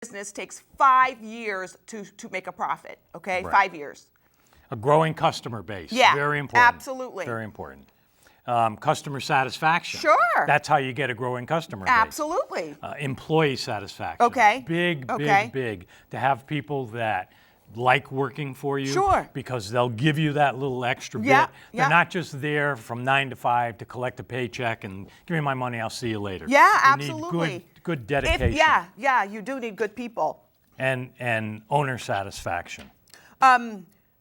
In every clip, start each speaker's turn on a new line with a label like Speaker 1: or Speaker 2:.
Speaker 1: business takes 5 years to make a profit, okay?
Speaker 2: Right.
Speaker 1: 5 years.
Speaker 2: A growing customer base.
Speaker 1: Yeah,
Speaker 2: Very important.
Speaker 1: absolutely.
Speaker 2: Very important. Customer satisfaction.
Speaker 1: Sure.
Speaker 2: That's how you get a growing customer base.
Speaker 1: Absolutely.
Speaker 2: Employee satisfaction.
Speaker 1: Okay.
Speaker 2: Big, big. To have people that like working for you.
Speaker 1: Sure.
Speaker 2: Because they'll give you that little extra
Speaker 1: Yeah,
Speaker 2: bit. They're not just there from 9 to 5 to collect a paycheck and give me my money, I'll see you later.
Speaker 1: Yeah,
Speaker 2: you
Speaker 1: absolutely.
Speaker 2: Need good dedication.
Speaker 1: Yeah, you do need good people.
Speaker 2: And owner satisfaction.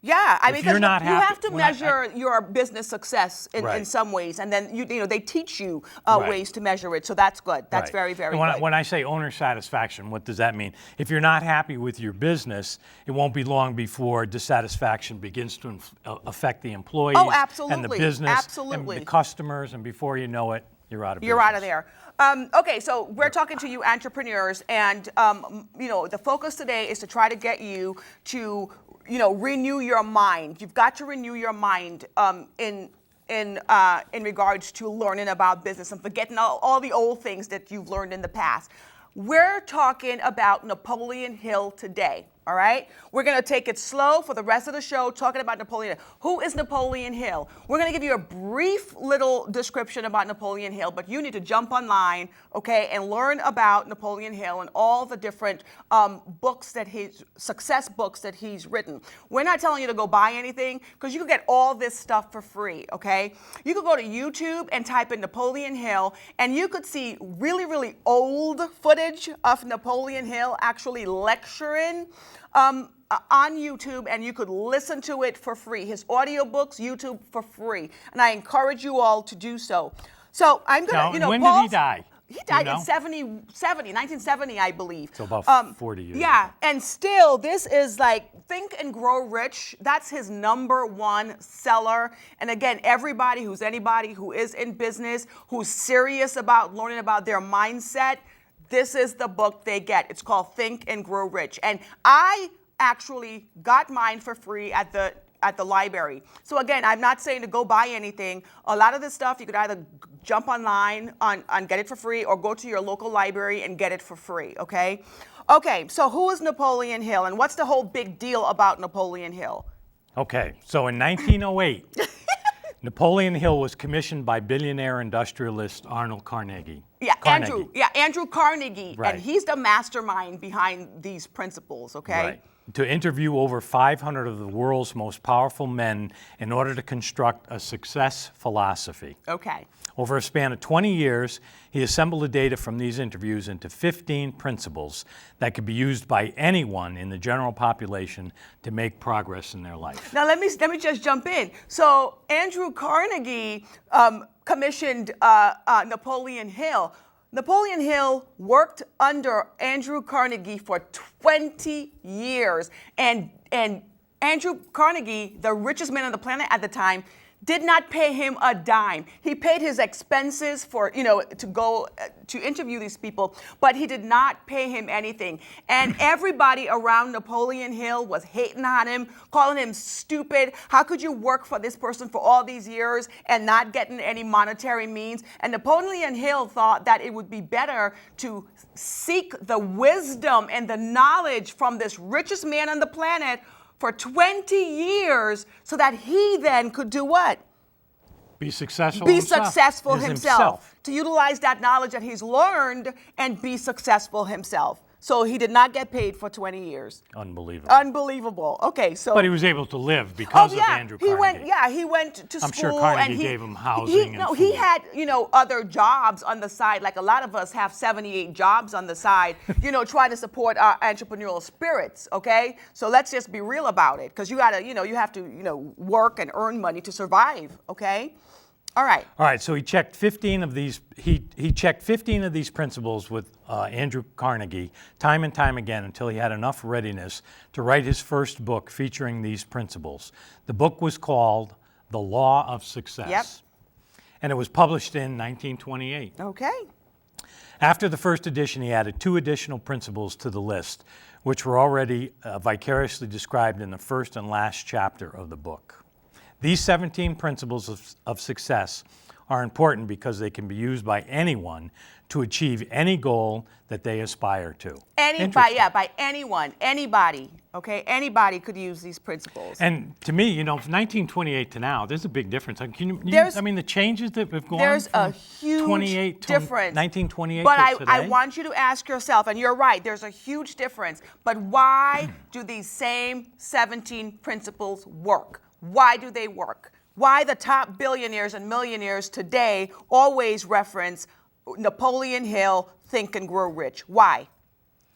Speaker 1: Yeah, I mean,
Speaker 2: you're not
Speaker 1: you
Speaker 2: happy,
Speaker 1: have to measure your business success in some ways, and then you know they teach you ways to measure it. So that's good. That's very, very good.
Speaker 2: When I say owner satisfaction, what does that mean? If you're not happy with your business, it won't be long before dissatisfaction begins to affect the employees and the business and the customers, and before you know it, you're out of business.
Speaker 1: You're out of there. Okay, so we're talking to you entrepreneurs, and you know the focus today is to try to get you to renew your mind. You've got to renew your mind in regards to learning about business and forgetting all the old things that you've learned in the past. We're talking about Napoleon Hill today. All right? We're going to take it slow for the rest of the show, talking about Napoleon Hill. Who is Napoleon Hill? We're going to give you a brief little description about Napoleon Hill, but you need to jump online, okay, and learn about Napoleon Hill and all the different success books that he's written. We're not telling you to go buy anything, because you can get all this stuff for free, okay? You could go to YouTube and type in Napoleon Hill, and you could see really, really old footage of Napoleon Hill actually lecturing on YouTube, and you could listen to it for free. His audiobooks, YouTube for free. And I encourage you all to do so. So I'm going to,
Speaker 2: when did he die?
Speaker 1: He died in 1970, I believe.
Speaker 2: So about 40 years.
Speaker 1: Yeah, and still, this is like Think and Grow Rich. That's his #1 seller. And again, anybody who is in business, who's serious about learning about their mindset, this is the book they get. It's called Think and Grow Rich. And I actually got mine for free at the library. So again, I'm not saying to go buy anything. A lot of this stuff you could either jump online and get it for free, or go to your local library and get it for free, okay? Okay, so who is Napoleon Hill, and what's the whole big deal about Napoleon Hill?
Speaker 2: Okay, so in 1908, Napoleon Hill was commissioned by billionaire industrialist Arnold Carnegie.
Speaker 1: Andrew Carnegie,
Speaker 2: right.
Speaker 1: And he's the mastermind behind these principles, okay?
Speaker 2: Right. To interview over 500 of the world's most powerful men in order to construct a success philosophy.
Speaker 1: Okay.
Speaker 2: Over a span of 20 years, he assembled the data from these interviews into 15 principles that could be used by anyone in the general population to make progress in their life.
Speaker 1: Now let me just jump in. So Andrew Carnegie commissioned Napoleon Hill. Napoleon Hill worked under Andrew Carnegie for 20 years. And Andrew Carnegie, the richest man on the planet at the time, did not pay him a dime. He paid his expenses for, to go to interview these people, but he did not pay him anything. And everybody around Napoleon Hill was hating on him, calling him stupid. How could you work for this person for all these years and not getting any monetary means? And Napoleon Hill thought that it would be better to seek the wisdom and the knowledge from this richest man on the planet for 20 years, so that he then could do what?
Speaker 2: Be successful
Speaker 1: himself. To utilize that knowledge that he's learned and be successful himself. So he did not get paid for 20 years. Unbelievable. Okay, so.
Speaker 2: But he was able to live because of Andrew Carnegie.
Speaker 1: He went to school.
Speaker 2: I'm sure Carnegie gave him housing and food.
Speaker 1: He had, other jobs on the side. Like a lot of us have 78 jobs on the side, trying to support our entrepreneurial spirits, okay? So let's just be real about it, because you gotta, you have to, work and earn money to survive, okay? All right.
Speaker 2: So he checked 15 of these. He checked 15 of these principles with Andrew Carnegie time and time again until he had enough readiness to write his first book featuring these principles. The book was called The Law of Success.
Speaker 1: Yep.
Speaker 2: And it was published in 1928.
Speaker 1: Okay.
Speaker 2: After the first edition, he added 2 additional principles to the list, which were already vicariously described in the first and last chapter of the book. These 17 principles of success are important because they can be used by anyone to achieve any goal that they aspire to.
Speaker 1: Anybody, yeah, by anyone, anybody, okay? Anybody could use these principles.
Speaker 2: And to me, from 1928 to now, there's a big difference. The changes that have gone
Speaker 1: there's
Speaker 2: from
Speaker 1: a huge
Speaker 2: 28 to
Speaker 1: difference.
Speaker 2: 1928
Speaker 1: but
Speaker 2: to today.
Speaker 1: I want you to ask yourself, and you're right, there's a huge difference, but why do these same 17 principles work? Why do they work? Why the top billionaires and millionaires today always reference Napoleon Hill, Think and Grow Rich? Why?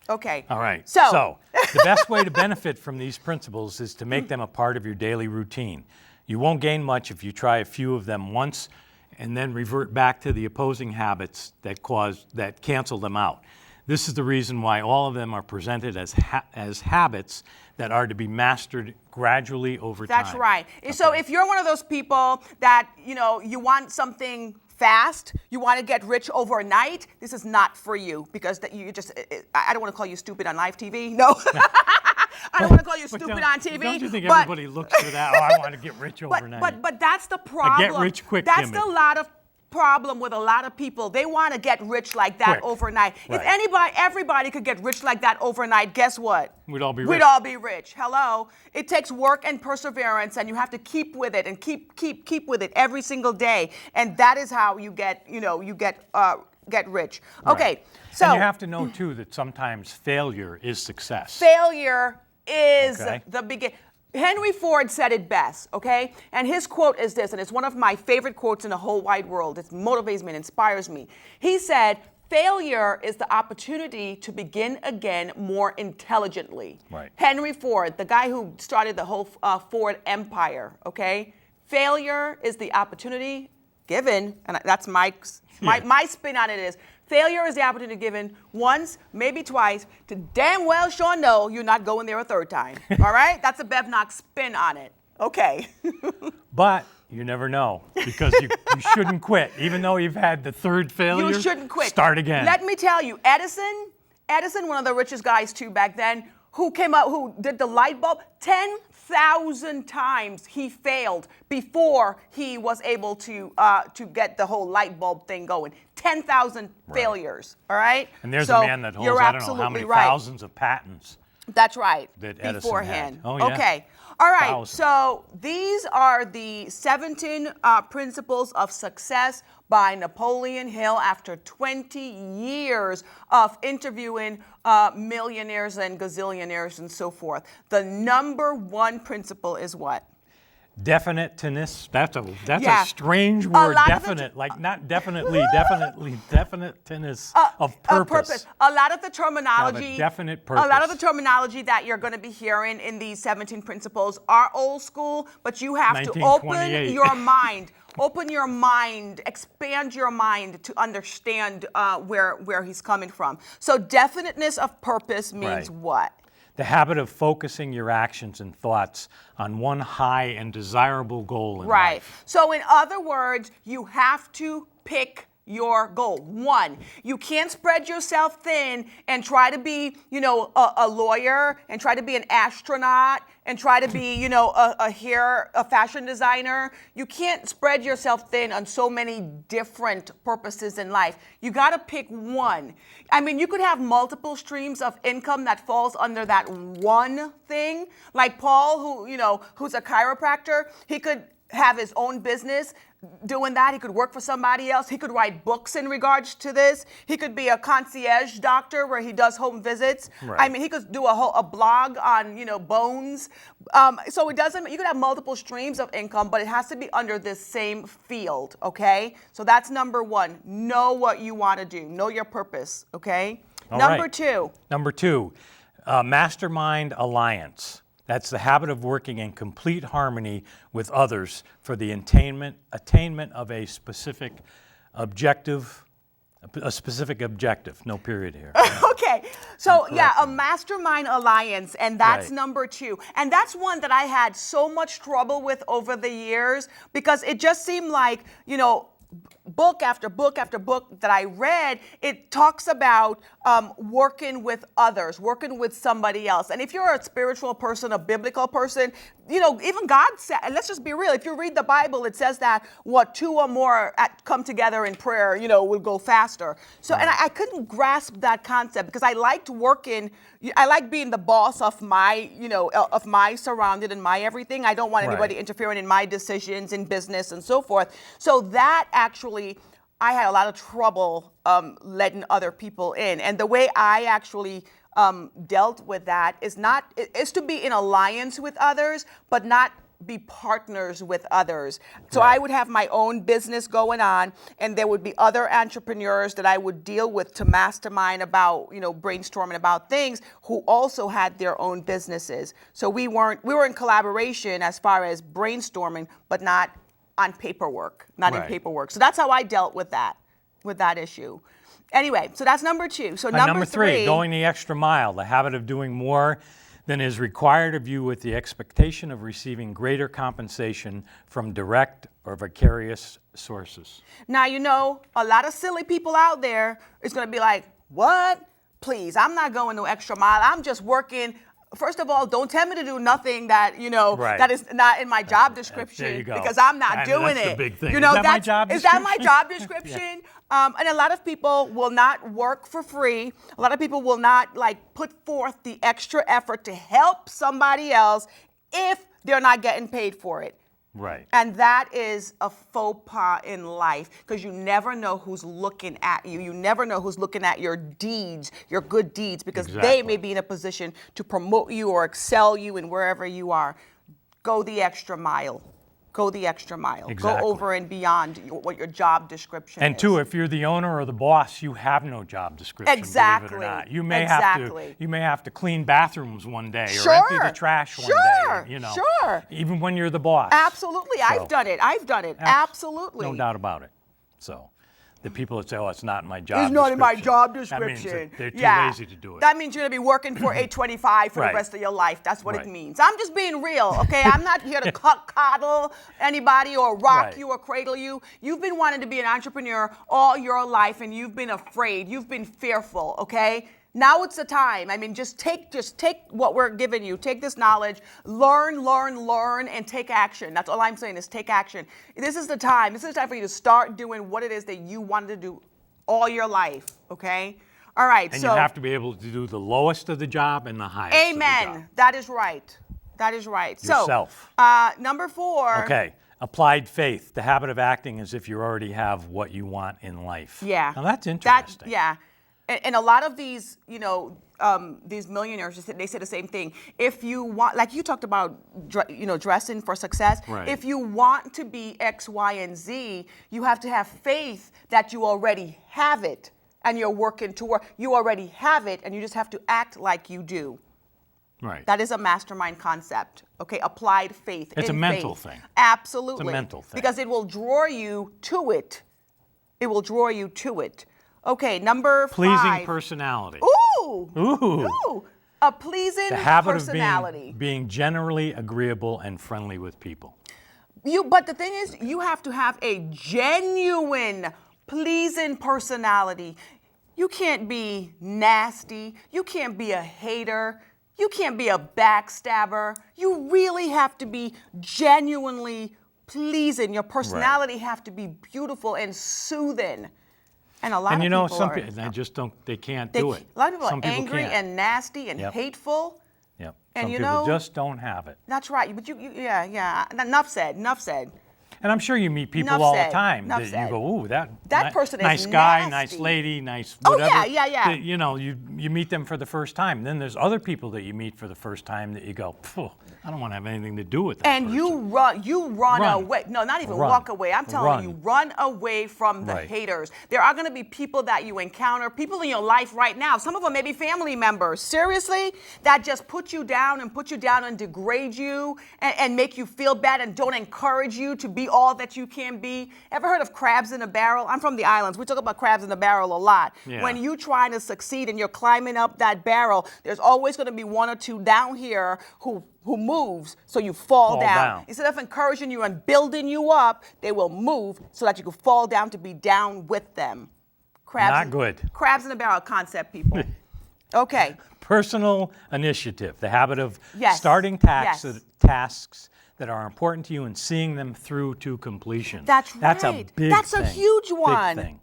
Speaker 1: Okay.
Speaker 2: All right.
Speaker 1: So
Speaker 2: The best way to benefit from these principles is to make them a part of your daily routine. You won't gain much if you try a few of them once and then revert back to the opposing habits that cancel them out. This is the reason why all of them are presented as habits that are to be mastered gradually over time.
Speaker 1: That's right.
Speaker 2: Okay.
Speaker 1: So if you're one of those people that, you want something fast, you want to get rich overnight, this is not for you, because I don't want to call you stupid on live TV. No. I don't want to call you stupid on TV.
Speaker 2: Don't you think everybody looks for that? I want to get rich overnight.
Speaker 1: But that's the problem.
Speaker 2: Get rich quick
Speaker 1: That's
Speaker 2: gimmick.
Speaker 1: the lot of problem with a lot of people. They want to get rich like that
Speaker 2: Quick.
Speaker 1: overnight.
Speaker 2: Right.
Speaker 1: If everybody could get rich like that overnight, guess what?
Speaker 2: We'd all be rich.
Speaker 1: We'd all be rich. Hello. It takes work and perseverance, and you have to keep with it and keep with it every single day. And that is how you get rich. Okay.
Speaker 2: Right.
Speaker 1: So
Speaker 2: and you have to know too that sometimes failure is success.
Speaker 1: failure is
Speaker 2: Okay.
Speaker 1: the beginning. Henry Ford said it best, okay? And his quote is this, and it's one of my favorite quotes in the whole wide world. It motivates me and inspires me. He said, failure is the opportunity to begin again more intelligently.
Speaker 2: Right.
Speaker 1: Henry Ford, the guy who started the whole Ford empire, okay? Failure is the opportunity given, and that's my spin on it is, failure is the opportunity given once, maybe twice, to damn well sure know you're not going there a third time. All right? That's a BevKnox spin on it. Okay.
Speaker 2: But you never know, because you shouldn't quit. Even though you've had the third failure,
Speaker 1: You shouldn't quit.
Speaker 2: Start again.
Speaker 1: Let me tell you, Edison, one of the richest guys too back then, who did the light bulb, 10,000 times he failed before he was able to get the whole light bulb thing going. 10,000 failures, all right?
Speaker 2: And there's
Speaker 1: So
Speaker 2: a man that holds,
Speaker 1: you're
Speaker 2: I don't know how
Speaker 1: absolutely
Speaker 2: many
Speaker 1: right.
Speaker 2: thousands of patents.
Speaker 1: That's right.
Speaker 2: That Edison
Speaker 1: beforehand.
Speaker 2: had. Oh, yeah.
Speaker 1: Okay. All right.
Speaker 2: Thousands.
Speaker 1: So these are the 17 principles of success by Napoleon Hill after 20 years of interviewing millionaires and gazillionaires and so forth. The number one principle is what?
Speaker 2: Definiteness. That's
Speaker 1: Yeah.
Speaker 2: a strange
Speaker 1: A
Speaker 2: word.
Speaker 1: lot of the
Speaker 2: Definite, like not definitely, definiteness of purpose.
Speaker 1: A lot of the terminology.
Speaker 2: Have a definite
Speaker 1: A lot of
Speaker 2: purpose.
Speaker 1: the terminology that you're going to be hearing in these 17 principles are old school, but you have to open
Speaker 2: 1928.
Speaker 1: your mind. Open your mind, expand your mind to understand where he's coming from. So definiteness of purpose means
Speaker 2: Right.
Speaker 1: what?
Speaker 2: The habit of focusing your actions and thoughts on one high and desirable goal in
Speaker 1: Right.
Speaker 2: life.
Speaker 1: So in other words, you have to pick your goal. One, you can't spread yourself thin and try to be, a lawyer and try to be an astronaut and try to be, a fashion designer. You can't spread yourself thin on so many different purposes in life. You got to pick one. I mean, you could have multiple streams of income that falls under that one thing. Like Paul, who's a chiropractor, he could have his own business doing that. He could work for somebody else. He could write books in regards to this. He could be a concierge doctor where he does home visits.
Speaker 2: Right.
Speaker 1: I mean, he could do a blog on, bones. So it doesn't, you could have multiple streams of income, but it has to be under this same field, okay? So that's number one. Know what you want to do. Know your purpose, okay?
Speaker 2: All
Speaker 1: Number
Speaker 2: right.
Speaker 1: two.
Speaker 2: Number two, mastermind alliance. That's the habit of working in complete harmony with others for the attainment of a specific objective. No period here.
Speaker 1: Okay, so
Speaker 2: I'm
Speaker 1: yeah, a
Speaker 2: correcting.
Speaker 1: mastermind alliance, and that's
Speaker 2: Right.
Speaker 1: number two. And that's one that I had so much trouble with over the years because it just seemed like, book after book after book that I read, it talks about working with others, working with somebody else. And if you're a spiritual person, a biblical person, even God said, and let's just be real, if you read the Bible, it says that two or more come together in prayer, will go faster. So, and I couldn't grasp that concept because I liked working. I like being the boss of my, of my surrounding and my everything. I don't want anybody interfering in my decisions in business and so forth. So that actually, I had a lot of trouble letting other people in. And the way I actually dealt with that is to be in alliance with others, but not be partners with others. So I would have my own business going on, and there would be other entrepreneurs that I would deal with to mastermind about, brainstorming about things who also had their own businesses. So we were in collaboration as far as brainstorming, but not on paperwork, in paperwork. So that's how I dealt with that issue. Anyway, so that's number 2. So number 3,
Speaker 2: going the extra mile, the habit of doing more than is required of you with the expectation of receiving greater compensation from direct or vicarious sources.
Speaker 1: Now, a lot of silly people out there is going to be like, what? Please, I'm not going no extra mile. I'm just working. First of all, don't tell me to do nothing that, that is not in my job description.
Speaker 2: There you go.
Speaker 1: Because I'm not doing
Speaker 2: that's
Speaker 1: it.
Speaker 2: The big thing.
Speaker 1: Is that
Speaker 2: my job description?
Speaker 1: Is that my job description? And a lot of people will not work for free. A lot of people will not put forth the extra effort to help somebody else if they're not getting paid for it.
Speaker 2: Right.
Speaker 1: And that is a faux pas in life because you never know who's looking at you. You never know who's looking at your deeds, your good deeds, because they may be in a position to promote you or excel you in wherever you are. Go the extra mile. Go the extra mile.
Speaker 2: Exactly.
Speaker 1: Go over and beyond what your job description is.
Speaker 2: And 2, if you're the owner or the boss, you have no job description.
Speaker 1: Exactly.
Speaker 2: Believe it or not. You may have to clean bathrooms one day or empty the trash one day.
Speaker 1: Sure.
Speaker 2: Even when you're the boss.
Speaker 1: Absolutely. So, I've done it. Absolutely.
Speaker 2: No doubt about it. So the people that say, oh, it's not in my job description.
Speaker 1: It's not in my job description.
Speaker 2: That means they're too lazy to do it.
Speaker 1: That means you're going to be working for $8.25 for the rest of your life. That's what it means. I'm just being real, okay? I'm not here to coddle anybody or rock you or cradle you. You've been wanting to be an entrepreneur all your life, and you've been afraid. You've been fearful, okay? Now it's the time. I mean, just take what we're giving you. Take this knowledge, learn, and take action. That's all I'm saying is take action. This is the time. This is the time for you to start doing what it is that you wanted to do all your life, okay? All right.
Speaker 2: And you have to be able to do the lowest of the job and the highest of the job.
Speaker 1: Amen. That is right. That is right.
Speaker 2: Yourself.
Speaker 1: So, number 4.
Speaker 2: Okay. Applied faith, the habit of acting as if you already have what you want in life.
Speaker 1: Yeah.
Speaker 2: Now that's interesting.
Speaker 1: And a lot of these, these millionaires, they say the same thing. If you want, like you talked about, dressing for success.
Speaker 2: Right.
Speaker 1: If you want to be X, Y, and Z, you have to have faith that you already have it, and you're working toward. You already have it, and you just have to act like you do.
Speaker 2: Right.
Speaker 1: That is a mastermind concept. Okay, applied faith.
Speaker 2: It's a mental thing.
Speaker 1: Absolutely.
Speaker 2: It's a mental thing.
Speaker 1: Because it will draw you to it. It will draw you to it. Okay, number 5.
Speaker 2: Pleasing personality.
Speaker 1: Ooh. A pleasing
Speaker 2: the habit
Speaker 1: personality.
Speaker 2: Of being generally agreeable and friendly with people.
Speaker 1: But the thing is, you have to have a genuine pleasing personality. You can't be nasty. You can't be a hater. You can't be a backstabber. You really have to be genuinely pleasing. Your personality have to be beautiful and soothing. And a lot of people
Speaker 2: some people, they can't do it.
Speaker 1: A lot of people
Speaker 2: some
Speaker 1: are angry and nasty and hateful.
Speaker 2: Yep.
Speaker 1: And
Speaker 2: some people just don't have it.
Speaker 1: That's right. But enough said.
Speaker 2: And I'm sure you meet people all the time that you go, ooh, that
Speaker 1: person is
Speaker 2: nice guy,
Speaker 1: nasty.
Speaker 2: Nice lady, nice whatever.
Speaker 1: Oh, yeah.
Speaker 2: You meet them for the first time. Then there's other people that you meet for the first time that you go, I don't want to have anything to do with that
Speaker 1: And
Speaker 2: person.
Speaker 1: you run away. No, not even walk away. I'm telling you, run away from the haters. There are going to be people that you encounter, people in your life right now. Some of them may be family members. Seriously, that just put you down and degrade you and make you feel bad and don't encourage you to be all that you can be. Ever heard of crabs in a barrel? I'm from the islands. We talk about crabs in a barrel a lot.
Speaker 2: Yeah.
Speaker 1: When you're trying to succeed and you're climbing up that barrel, there's always going to be one or two down here who moves, so you fall down. Instead of encouraging you and building you up, they will move so that you can fall down to be down with them.
Speaker 2: Not good.
Speaker 1: Crabs in a barrel concept, people. Okay.
Speaker 2: Personal initiative, the habit of
Speaker 1: Yes.
Speaker 2: starting
Speaker 1: Yes.
Speaker 2: tasks that are important to you and seeing them through to completion.
Speaker 1: That's right.
Speaker 2: That's a big
Speaker 1: That's
Speaker 2: thing.
Speaker 1: a huge one.
Speaker 2: Big thing.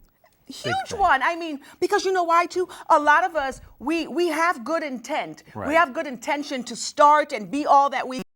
Speaker 1: Huge one. I mean, because you know why too? A lot of us, we have good intent.
Speaker 2: Right.
Speaker 1: We have good intention to start and be all that we